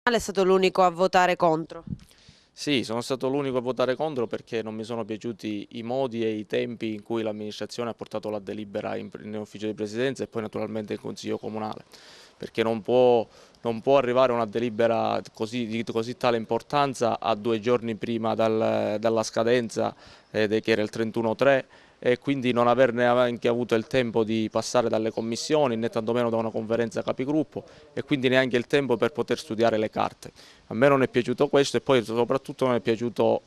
È stato l'unico a votare contro. Sì, sono stato l'unico a votare contro perché non mi sono piaciuti i modi e i tempi in cui l'amministrazione ha portato la delibera in ufficio di presidenza e poi naturalmente in consiglio comunale, perché non può arrivare una delibera di così tale importanza a 2 giorni prima dalla scadenza, che era il 31/3, e quindi non averne neanche avuto il tempo di passare dalle commissioni né tantomeno da una conferenza capigruppo e quindi neanche il tempo per poter studiare le carte. A me non è piaciuto questo e poi soprattutto non è piaciuto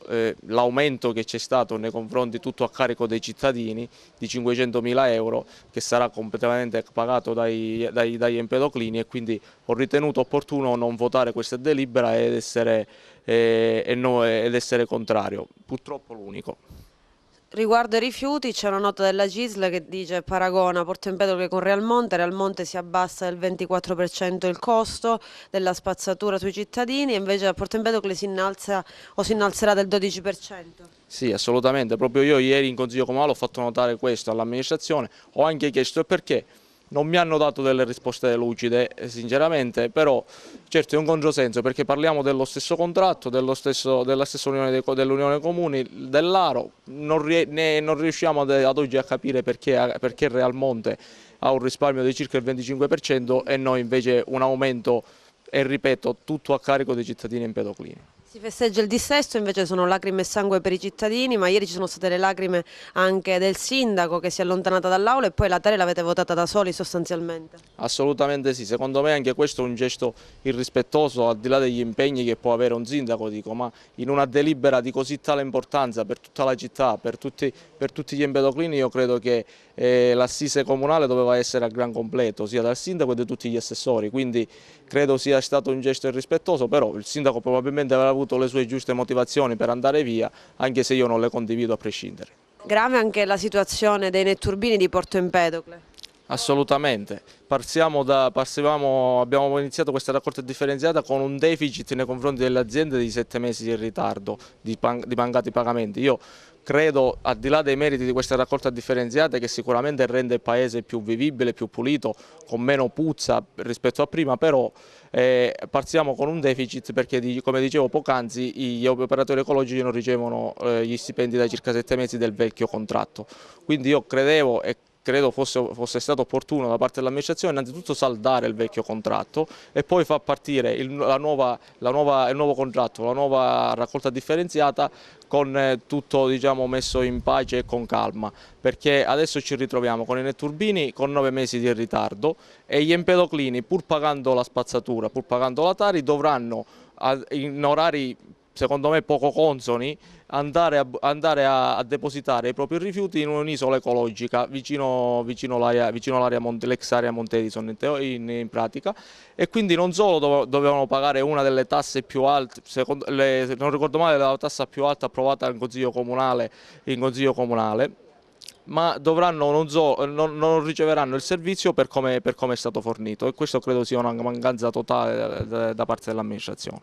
l'aumento che c'è stato nei confronti tutto a carico dei cittadini di 500.000 euro, che sarà completamente pagato dagli empedoclini, e quindi ho ritenuto opportuno non votare questa delibera ed essere contrario, purtroppo l'unico. Riguardo ai rifiuti c'è una nota della CISL che dice paragona Porto Empedocle con Real Monte si abbassa del 24% il costo della spazzatura sui cittadini e invece a Porto Empedocle si innalza o si innalzerà del 12%. Sì, assolutamente, proprio io ieri in Consiglio Comunale ho fatto notare questo all'amministrazione, ho anche chiesto il perché. Non mi hanno dato delle risposte lucide, sinceramente, però certo è un controsenso perché parliamo dello stesso contratto, della stessa dell'Unione Comuni, dell'Aro, non riusciamo ad oggi a capire perché Real Monte ha un risparmio di circa il 25% e noi invece un aumento, e ripeto, tutto a carico dei cittadini empedoclini. Si festeggia il dissesto, invece sono lacrime e sangue per i cittadini, ma ieri ci sono state le lacrime anche del sindaco che si è allontanata dall'aula e poi la tare l'avete votata da soli sostanzialmente. Assolutamente sì, secondo me anche questo è un gesto irrispettoso, al di là degli impegni che può avere un sindaco, dico, ma in una delibera di così tale importanza per tutta la città, per tutti gli empedoclini, io credo che l'assise comunale doveva essere a gran completo, sia dal sindaco che da tutti gli assessori, quindi credo sia stato un gesto irrispettoso, però il sindaco probabilmente avrà avuto le sue giuste motivazioni per andare via, anche se io non le condivido a prescindere. Grave anche la situazione dei netturbini di Porto Empedocle. Assolutamente, abbiamo iniziato questa raccolta differenziata con un deficit nei confronti delle aziende di 7 mesi di ritardo di mancati pagamenti. Io credo, al di là dei meriti di questa raccolta differenziata, che sicuramente rende il paese più vivibile, più pulito, con meno puzza rispetto a prima, però partiamo con un deficit perché, come dicevo poc'anzi, gli operatori ecologici non ricevono gli stipendi da circa 7 mesi del vecchio contratto. Quindi io credevo e credo fosse stato opportuno da parte dell'amministrazione innanzitutto saldare il vecchio contratto e poi far partire il nuovo contratto, la nuova raccolta differenziata con tutto, diciamo, messo in pace e con calma, perché adesso ci ritroviamo con i netturbini con 9 mesi di ritardo e gli empedoclini, pur pagando la spazzatura, pur pagando la Tari, dovranno in orari secondo me poco consoni andare a depositare i propri rifiuti in un'isola ecologica vicino l'ex area Monte Edison in pratica, e quindi non solo dovevano pagare una delle tasse più alte, non ricordo male la tassa più alta approvata in consiglio comunale, ma non riceveranno il servizio per come è stato fornito, e questo credo sia una mancanza totale da parte dell'amministrazione.